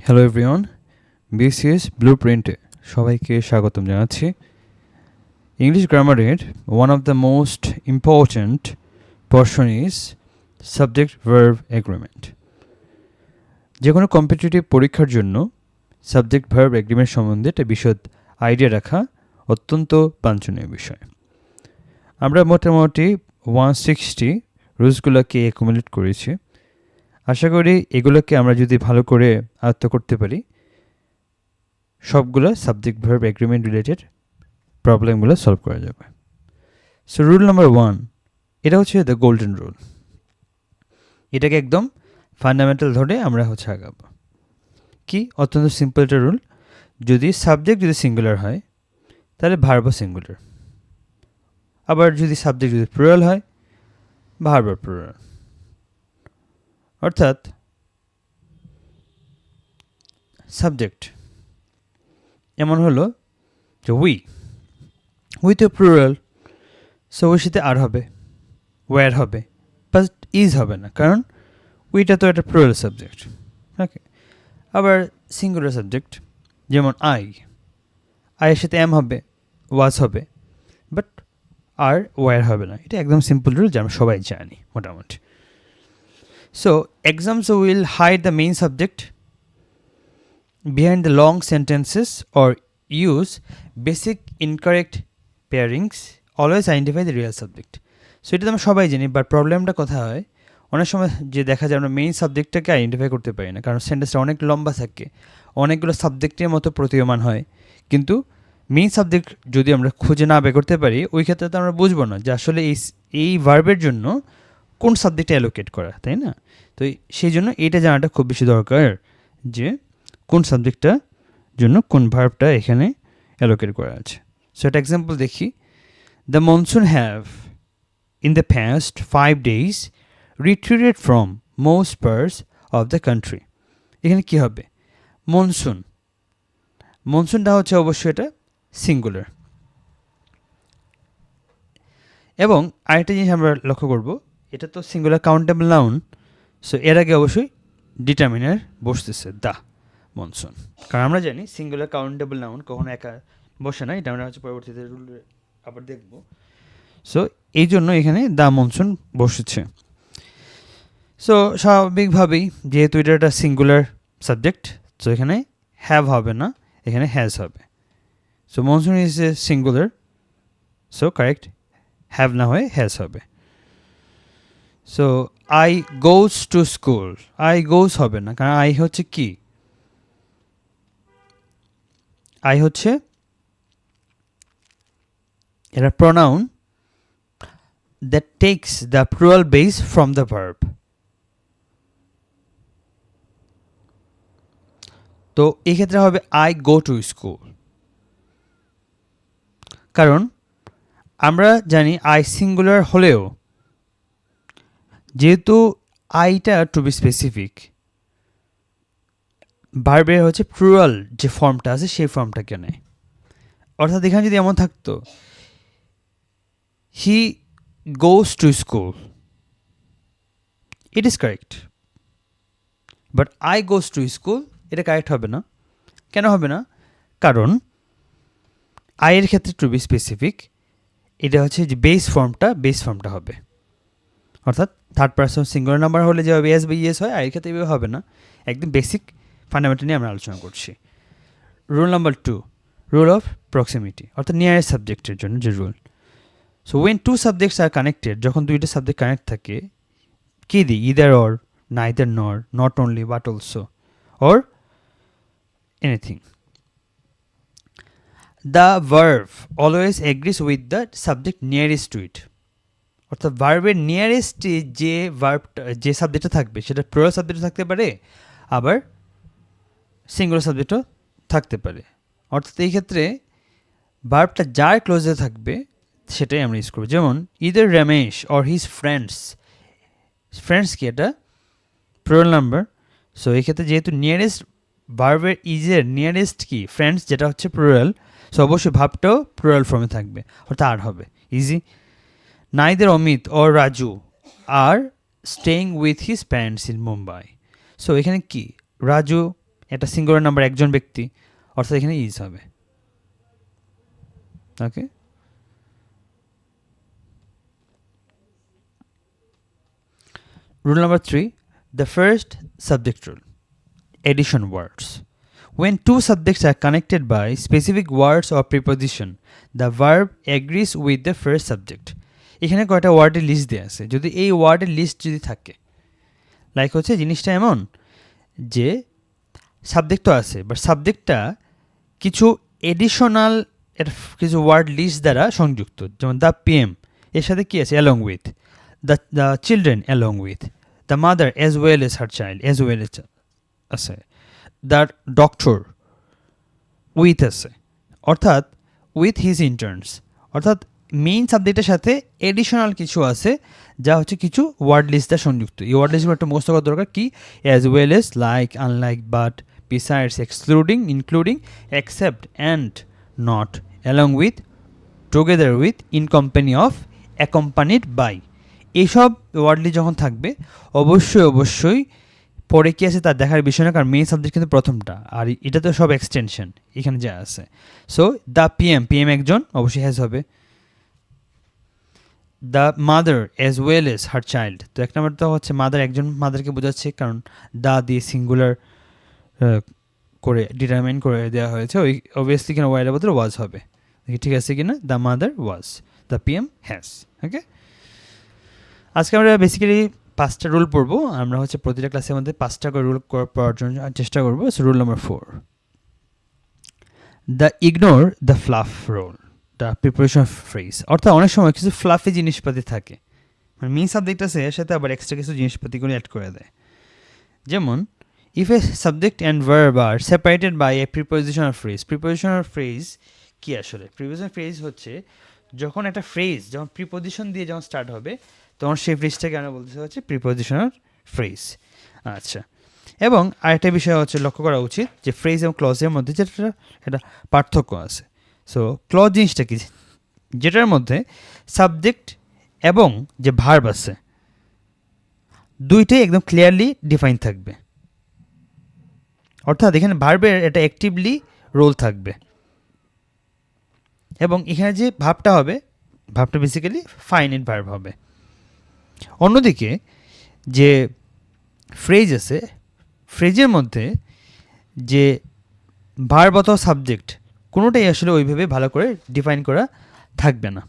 Hello everyone, BCS ব্লুপ্রিন্টে সবাইকে স্বাগতম জানাচ্ছি। ইংলিশ গ্রামারের one of the most important portion is subject verb agreement. যে কোনো কম্পিটিটিভ পরীক্ষার জন্য সাবজেক্ট ভার্ব এগ্রিমেন্ট সম্বন্ধে একটা বিশদ আইডিয়া রাখা অত্যন্ত বাঞ্ছনীয় বিষয়। আমরা মোটামুটি 160 রুলসগুলোকে অ্যাকুমুলেট করেছি। আশা করি এগুলোকে আমরা যদি ভালো করে আয়ত্ত করতে পারি, সবগুলো সাবজেক্ট ভার্ব এগ্রিমেন্ট রিলেটেড প্রবলেমগুলো সলভ করা যাবে। সো রুল নাম্বার 1, এটা হচ্ছে দ্য গোল্ডেন রুল। এটাকে একদম ফান্ডামেন্টাল ধরে আমরা আগাবো। কি অত্যন্ত সিম্পল একটা রুল, যদি সাবজেক্ট যদি সিঙ্গুলার হয় তাহলে ভার্বও সিঙ্গুলার, আবার যদি সাবজেক্ট যদি প্লুরাল হয় ভার্বও প্লুরাল। অর্থাৎ সাবজেক্ট এমন হলো যে উই তো প্লুরাল, সো ওর সাথে আর হবে, ওয়্যার হবে, বাট ইজ হবে না, কারণ উইটা তো একটা প্লুরাল সাবজেক্ট। ওকে, আবার সিঙ্গুলার সাবজেক্ট যেমন আইয়ের সাথে এম হবে, ওয়াজ হবে, বাট আর ওয়্যার হবে না। এটা একদম সিম্পল রুল যা আমরা সবাই জানি মোটামুটি। So exams will hide the main subject behind the long sentences or use basic incorrect pairings, always identify the real subject. So এটা তো আমরা সবাই জানি, বাট প্রবলেমটা কোথায় হয়, অনেক সময় যে দেখা যায় আমরা মেইন সাবজেক্টটাকে আইডেন্টিফাই করতে পারি না, কারণ সেন্টেন্সটা অনেক লম্বা থাকে, অনেকগুলো সাবজেক্টের মতো প্রতীয়মান হয়। কিন্তু মেইন সাবজেক্ট যদি আমরা খুঁজে না বের করতে পারি, ওই ক্ষেত্রে তো আমরা বুঝবো না যে আসলে এই ভার্বের জন্য কোন সাবজেক্টে অ্যালোকেট করা, তাই না? তো সেই জন্য এটা জানাটা খুব বেশি দরকার যে কোন সাবজেক্টটার জন্য কোন ভার্বটা এখানে অ্যালোকেট করা আছে। সো একটা এক্সাম্পল দেখি। The monsoon have in the past 5 days retreated from most parts of the country. এখানে কি হবে? মনসুনটা হচ্ছে অবশ্যই এটা সিঙ্গুলার। এবং আরেকটা জিনিস আমরা লক্ষ্য করব, এটা তো সিঙ্গুলার কাউন্টেবল নাউন, সো এর আগে অবশ্যই ডিটারমিনার বসতেছে দ্য মনসুন, কারণ আমরা জানি সিঙ্গুলার কাউন্টেবল নাউন কখনো একা বসে না, এটা আমরা পরবর্তীতে রুল আবার দেখব। সো এই জন্য এখানে দ্য মনসুন বসেছে। সো স্বাভাবিকভাবেই যেহেতু এটা একটা সিঙ্গুলার সাবজেক্ট, সো এখানে হ্যাভ হবে না, এখানে হ্যাজ হবে। So monsoon is a singular, so correct have না হয়ে হ্যাজ হবে। So I goes to school, I goes হবে না, কারণ আই হচ্ছে কি, আই হচ্ছে এটা pronoun that takes the plural base from the verb. তো এই ক্ষেত্রে হবে আই গো টু স্কুল, কারণ আমরা জানি আই সিঙ্গুলার হলেও যেহেতু আইটা টু বি স্পেসিফিক, ভার্বের হচ্ছে প্লুরাল যে ফর্মটা আছে সেই ফর্মটাকে নেয়। অর্থাৎ এখানে যদি এমন থাকতো he goes to school, it is correct, but I goes to school এটা কারেক্ট হবে না। কেন হবে না? কারণ আইয়ের ক্ষেত্রে টু বি স্পেসিফিক, এটা হচ্ছে যে বেস ফর্মটা হবে, অর্থাৎ থার্ড পারসন সিঙ্গুলার নাম্বার হলে যেভাবে এস বা ইএস হয়, আইয়ের ক্ষেত্রে এভাবে হবে না। একদম বেসিক ফান্ডামেন্টাল নিয়ে আমরা আলোচনা করছি। Rule number 2, rule of proximity, অর্থাৎ নিয়ারেস্ট সাবজেক্টের জন্য যে rule. So when two subjects are connected, যখন দুইটা সাবজেক্ট কানেক্ট থাকে, কি দিই? Either or, neither nor, not only but also, or anything. The verb always agrees with the subject nearest to it, অর্থাৎ ভার্বের নিয়ারেস্ট যে সাবজেক্টটা থাকবে সেটা প্লুরাল সাবজেক্টও থাকতে পারে, আবার সিঙ্গুলার সাবজেক্টও থাকতে পারে। অর্থাৎ এই ক্ষেত্রে ভার্বটা যার ক্লোজে থাকবে সেটাই আমরা ইউজ করবো। যেমন either Ramesh or his friends কি, এটা প্লুরাল নাম্বার। সো এই ক্ষেত্রে যেহেতু নিয়ারেস্ট ভার্বের ইজের নিয়ারেস্ট কি ফ্রেন্ডস, যেটা হচ্ছে প্লুরাল, সো অবশ্যই ভাবটাও প্লুরাল ফর্মে থাকবে, অর্থাৎ আর হবে। Easy. Neither Amit or Raju R staying with his parents in Mumbai. So এখানে কি, রাজু এটা সিঙ্গুলার নাম্বার, একজন ব্যক্তি, অর্থাৎ এখানে ইজ হবে। ওকে, rule number 3, the first subject rule, addition words. When two subjects are connected by specific words or preposition, the verb agrees with the first subject. এখানে কয়টা ওয়ার্ডের লিস্ট দেওয়া আছে, যদি এই ওয়ার্ডের লিস্ট যদি থাকে, লাইক হচ্ছে জিনিসটা এমন যে সাবজেক্ট তো আছে, বাট সাবজেক্টটা কিছু এডিশনাল কিছু ওয়ার্ড লিস্ট দ্বারা সংযুক্ত, যেমন দ্য পিএম এর সাথে কি আছে, along with, the children along with, the mother as well age her child as well age আছে, দ্য ডক্টর উইথ আছে, অর্থাৎ উইথ হিজ ইন্টার্নস, অর্থাৎ মেইন সাবজেক্টের সাথে এডিশনাল কিছু আছে যা হচ্ছে কিছু ওয়ার্ড লিস্ট দ্বারা সংযুক্ত। এই ওয়ার্ড লিস্টগুলো একটা মুখস্থ করা দরকার, কি, as well as, like, unlike, but, besides, excluding, including, except, and, not, along with, together with, in company of, accompanied by. এইসব ওয়ার্ড লিস্ট যখন থাকবে অবশ্যই পরে কী আছে তার দেখার বিষয় না, কারণ মেইন সাবজেক্ট কিন্তু প্রথমটা, আর এটা তো সব এক্সটেনশন এখানে যা আছে। সো দ্য পিএম একজন, অবশ্যই হ্যাজ হবে। The mother as well age her child, তো এক নম্বর তো হচ্ছে মাদার, একজন মাদারকে বোঝাচ্ছে, কারণ দ্য দিয়ে সিঙ্গুলার করে ডিটারমাইন করে দেওয়া হয়েছে, ওই অবভিয়াসলি কিনা ওয়াইয়ের বদলে ওয়াজ হবে, ঠিক আছে কিনা, the mother was, the PM has. Okay, আজকে আমরা বেসিক্যালি 5টা রুল পড়বো, আমরা হচ্ছে প্রতিটা ক্লাসের মধ্যে 5টা করে রুল পড়ার জন্য চেষ্টা করবো। So rule number 4, the ignore the fluff rule, the preparation of phrase, অর্থাৎ অনেক সময় কিছু ফ্লাফি জিনিসপাতি থাকে, মানে মেইন সাবজেক্ট আছে এর সাথে আবার এক্সট্রা কিছু জিনিসপাতিগুলো অ্যাড করে দেয়। যেমন if a subject and verb are separated by a preposition or phrase. Preposition or phrase কি আসলে? প্রিপোজিশন ফ্রেজ হচ্ছে যখন একটা ফ্রেজ যখন প্রিপোজিশন দিয়ে যখন স্টার্ট হবে তখন সেই ফ্রেজটাকে আমরা বলতে হচ্ছে প্রিপোজিশনাল ফ্রেজ। আচ্ছা, এবং আরেকটা বিষয় হচ্ছে লক্ষ্য করা উচিত যে ফ্রেজ এবং ক্লজের মধ্যে যেটা একটা পার্থক্য আছে। সো ক্লজ জিনিসটা কি, যেটার মধ্যে সাবজেক্ট এবং যে ভার্ব আছে দুইটাই একদম ক্লিয়ারলি ডিফাইন থাকবে, অর্থাৎ এখানে ভার্বের এটা অ্যাক্টিভলি রোল থাকবে, এবং এখানে যে ভাবটা হবে ভাবটা বেসিক্যালি ফাইনাইট ভার্ব হবে। অন্যদিকে যে ফ্রেজ আছে ফ্রেজের মধ্যে যে ভার্ব অথবা সাবজেক্ট কোনোটাই আসলে ওইভাবে ভালো করে ডিফাইন করা থাকবে না।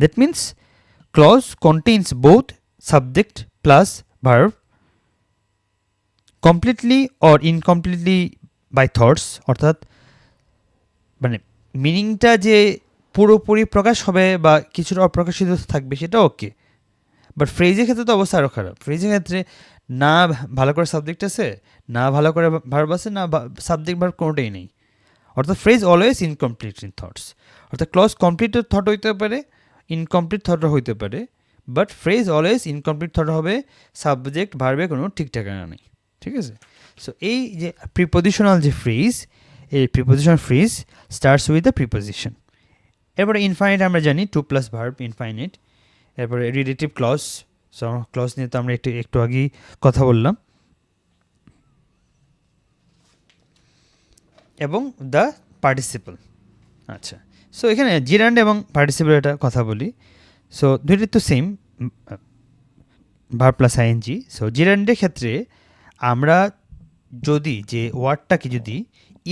That means clause contains both subject plus verb completely or incompletely by thoughts, অর্থাৎ মানে মিনিংটা যে পুরোপুরি প্রকাশ হবে বা কিছুটা অপ্রকাশিত থাকবে সেটা ওকে, বাট ফ্রেজের ক্ষেত্রে তো অবস্থা আরও খারাপ। ফ্রেজের ক্ষেত্রে না ভালো করে সাবজেক্ট আছে, না ভালো করে ভার্ব আছে, না সাবজেক্ট ভার্ব কোনোটাই নেই, অর্থাৎ phrase always incomplete in thoughts. অর্থাৎ ক্লজ কমপ্লিট থট হইতে পারে, ইনকমপ্লিট থট হইতে পারে, but phrase always incomplete thought হবে, সাবজেক্ট ভার্বে কোনো ঠিকঠাকানা নেই। ঠিক আছে, সো এই যে প্রিপোজিশনাল যে ফ্রেজ, এই prepositional phrase starts with the preposition. এরপরে ইনফাইনাইট আমরা জানি 2 প্লাস ভার্ব ইনফাইনাইট। এরপরে রিলেটিভ ক্লজ, সো ক্লজ নিয়ে তো আমরা একটু আগেই কথা বললাম, এবং দ্য পার্টিসিপল। আচ্ছা, সো এখানে জিরান্ড এবং পার্টিসিপল একটা কথা বলি। সো দুইটি তো same, verb plus ING. So জিরান্ডের ক্ষেত্রে আমরা যদি যে ওয়ার্ডটাকে যদি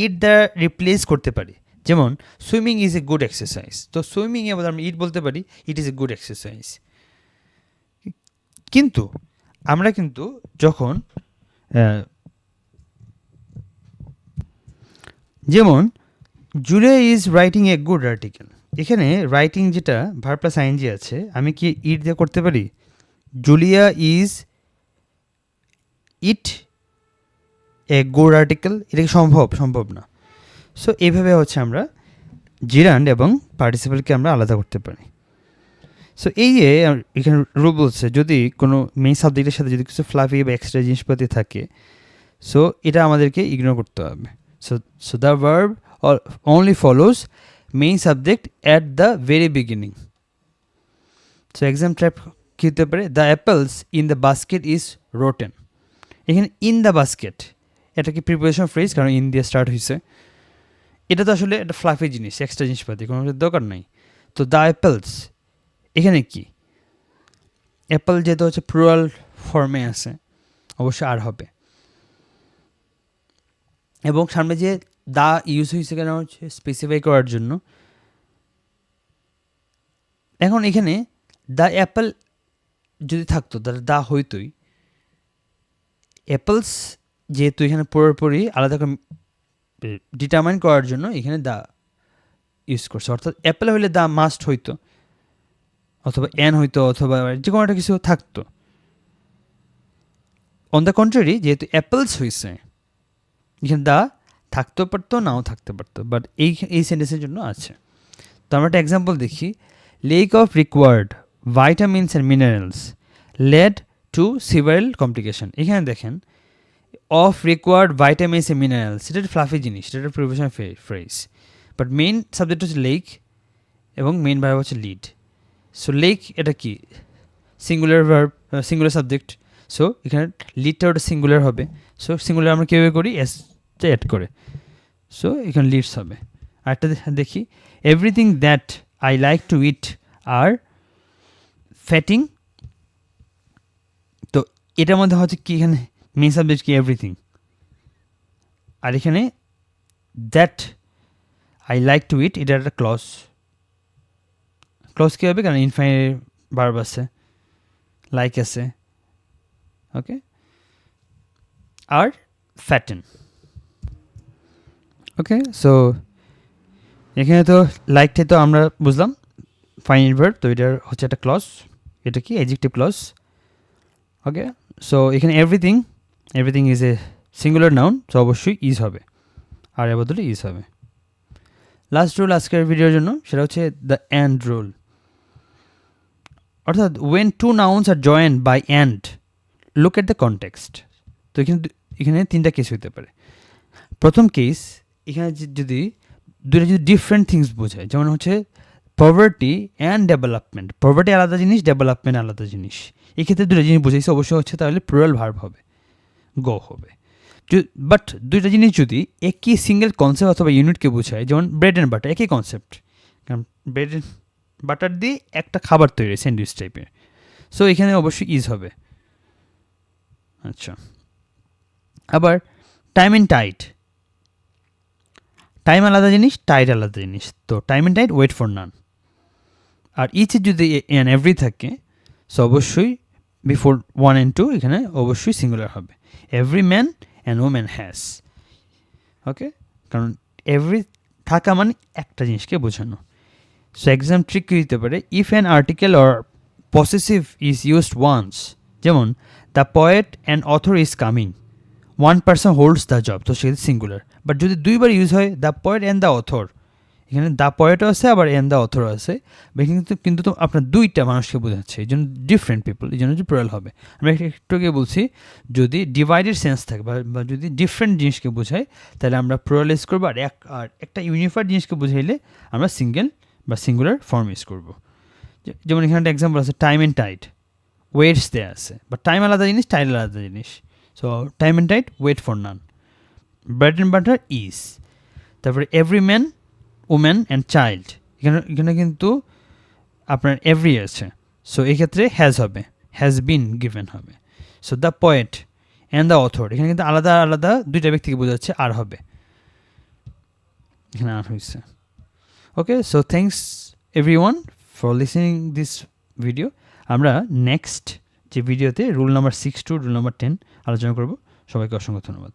ইট দ্বারা রিপ্লেস করতে পারি, যেমন swimming is a good exercise, তো সুইমিংয়ে আমরা ইট বলতে পারি it is a good exercise. কিন্তু আমরা কিন্তু যখন যেমন Julia is writing a good article, এখানে রাইটিং যেটা ভার্ব প্লাস আইএনজি আছে, আমি কি ইট দিয়ে করতে পারি? Julia is it a good article, এটা কি সম্ভব না। সো এইভাবে হচ্ছে আমরা জিরান্ড এবং পার্টিসিপলকে আমরা আলাদা করতে পারি। সো এই যে এখানে রুল বলছে যদি কোনো মেইন সাবজেক্টের সাথে যদি কিছু ফ্লাফি বা এক্সট্রা জিনিসপাতি থাকে, সো এটা আমাদেরকে ইগনোর করতে হবে। So the verb only follows main subject at the very beginning. So exam trap কি হতে পারে? The apples in the basket is rotten. এখানে ইন দ্য বাস্কেট, এটা কি প্রিপোজিশন ফ্রেজ, কারণ ইন দিয়ে স্টার্ট হয়েছে। এটা তো আসলে একটা ফ্লাফি জিনিস, এক্সট্রা জিনিসপাতি, কোনো দরকার নাই। তো দ্য অ্যাপেলস, এখানে কি অ্যাপেল যেহেতু হচ্ছে প্লুরাল ফর্মে আছে, অবশ্যই আর হবে। এবং সামনে যে দা ইউজ হয়েছে কেন হচ্ছে স্পেসিফাই করার জন্য। এখন এখানে দ্য অ্যাপেল যদি থাকতো তাহলে দা হইতোই। অ্যাপেলস যেহেতু এখানে পুরোপুরি আলাদা করে ডিটারমাইন করার জন্য এখানে দা ইউজ করছে, অর্থাৎ অ্যাপেল হইলে দা মাস্ট হইতো, অথবা এন হইতো, অথবা যে কোনো একটা কিছু থাকতো। অন দ্য কন্ট্রারি, যেহেতু অ্যাপেলস হয়েছে, এখানে দা থাকতেও পারতো, নাও থাকতে পারতো, বাট এই সেন্টেন্সের জন্য আছে। তো আমরা একটা এক্সাম্পল দেখি। Lack of required vitamins and minerals led to several complication. এখানে দেখেন of required vitamins and minerals, এটা একটা ফ্লাফি জিনিস, এটা একটা preposition phrase, but main subject হচ্ছে লেক এবং মেইন ভার্ব হচ্ছে লিড। সো লেক এটা কি singular verb, singular subject, so এখানে লিডটা ওটা সিঙ্গুলার হবে। সো সিঙ্গুলার আমরা কীভাবে করি, এস অ্যাড করে, সো এখানে লিডস হবে। আরেকটা দেখি, everything that I like to eat are fattening. তো এটার মধ্যে হচ্ছে কি, এখানে মেইন সাবজেক্ট কি এভরিথিং, আর এখানে that I like to eat, এটা একটা ক্লজ। ক্লজ কী হবে, কারণ ইনফাইনাইট ভার্ব আছে, লাইক আছে, ওকে। আর ফ্যাটেন, ওকে। সো এখানে তো লাইকটাই তো আমরা বুঝলাম ফাইনাইট ভার্ব, তো এটার হচ্ছে একটা ক্লজ, এটা কি অ্যাডজেক্টিভ ক্লজ, ওকে। সো এখানে everything, everything is a singular noun, so অবশ্যই ইজ হবে, আর এর বদলে ইজ হবে। লাস্ট রুল আজকের ভিডিওর জন্য, সেটা হচ্ছে দ্য অ্যান্ড রুল, অর্থাৎ when two nouns are joined by and look at the context. তো এখানে তিনটা কেস হতে পারে। প্রথম কেস, এখানে যদি দুইটা যদি ডিফারেন্ট থিংস বোঝায়, যেমন হচ্ছে পভার্টি অ্যান্ড ডেভেলপমেন্ট, পভার্টি আলাদা জিনিস, ডেভেলপমেন্ট আলাদা জিনিস, এক্ষেত্রে দুটো জিনিস বুঝাইছে, অবশ্যই হচ্ছে তাহলে প্লুরাল ভার্ব হবে, গো হবে। বাট দুইটা জিনিস যদি একই সিঙ্গেল কনসেপ্ট অথবা ইউনিটকে বোঝায়, যেমন ব্রেড অ্যান্ড বাটার, একই কনসেপ্ট, কারণ ব্রেড অ্যান্ড বাটার দিয়ে একটা খাবার তৈরি, স্যান্ডউইচ টাইপের, সো এখানে অবশ্যই ইজ হবে। আচ্ছা, আবার টাইম অ্যান্ড টাইড, টাইম আলাদা জিনিস, টাইড আলাদা জিনিস, তো time and tide wait for none. আর ইচে যদি অ্যান্ড এভরি থাকে, সো অবশ্যই বিফোর ওয়ান অ্যান্ড টু এখানে অবশ্যই সিঙ্গুলার হবে, every man and woman has, okay. কারণ এভরি থাকা মানে একটা জিনিসকে বোঝানো। সো এক্সাম ট্রিক কী দিতে পারে, if an article or possessive is used once, যেমন the poet and author is coming, one person holds the job, তো সেটা সিঙ্গুলার। বাট যদি দুইবার ইউজ হয় the poet and the author, এখানে দ্য পয়েটও আছে আবার অ্যান্ড দ্য অথরও আছে, কিন্তু তো আপনার দুইটা মানুষকে বোঝাচ্ছে, এই জন্য ডিফারেন্ট পিপল, এই জন্য প্লুরাল হবে। আমরা একটু আগে বলছি যদি ডিভাইডেড সেন্স থাকে বা যদি ডিফারেন্ট জিনিসকে বোঝায়, তাহলে আমরা প্লুরাল ইউজ করবো, আর একটা ইউনিফাইড জিনিসকে বোঝাইলে আমরা সিঙ্গেল বা সিঙ্গুলার ফর্ম ইউজ করবো। যেমন এখানে একটা এক্সাম্পল আছে, টাইম অ্যান্ড টাইড, ওয়েটস দেয়া আছে, বাট টাইম আলাদা জিনিস, টাইড আলাদা জিনিস, so time and tide wait for none. Bread and butter is, তারপরে every man woman and child, এখানে কিন্তু আপনার এভরি আছে, সো এক্ষেত্রে হ্যাজ হবে, হ্যাজ বিন গিভেন হবে। So the poet and the author, এখানে কিন্তু আলাদা আলাদা দুইটা ব্যক্তিকে বোঝাচ্ছে, আর হবে, এখানে আর হয়েছে, okay. So thanks everyone for listening this video. আমরা নেক্সট যে ভিডিওতে rule number 6 to rule number 10 আলোচনা করব। সবাইকে অসংখ্য ধন্যবাদ।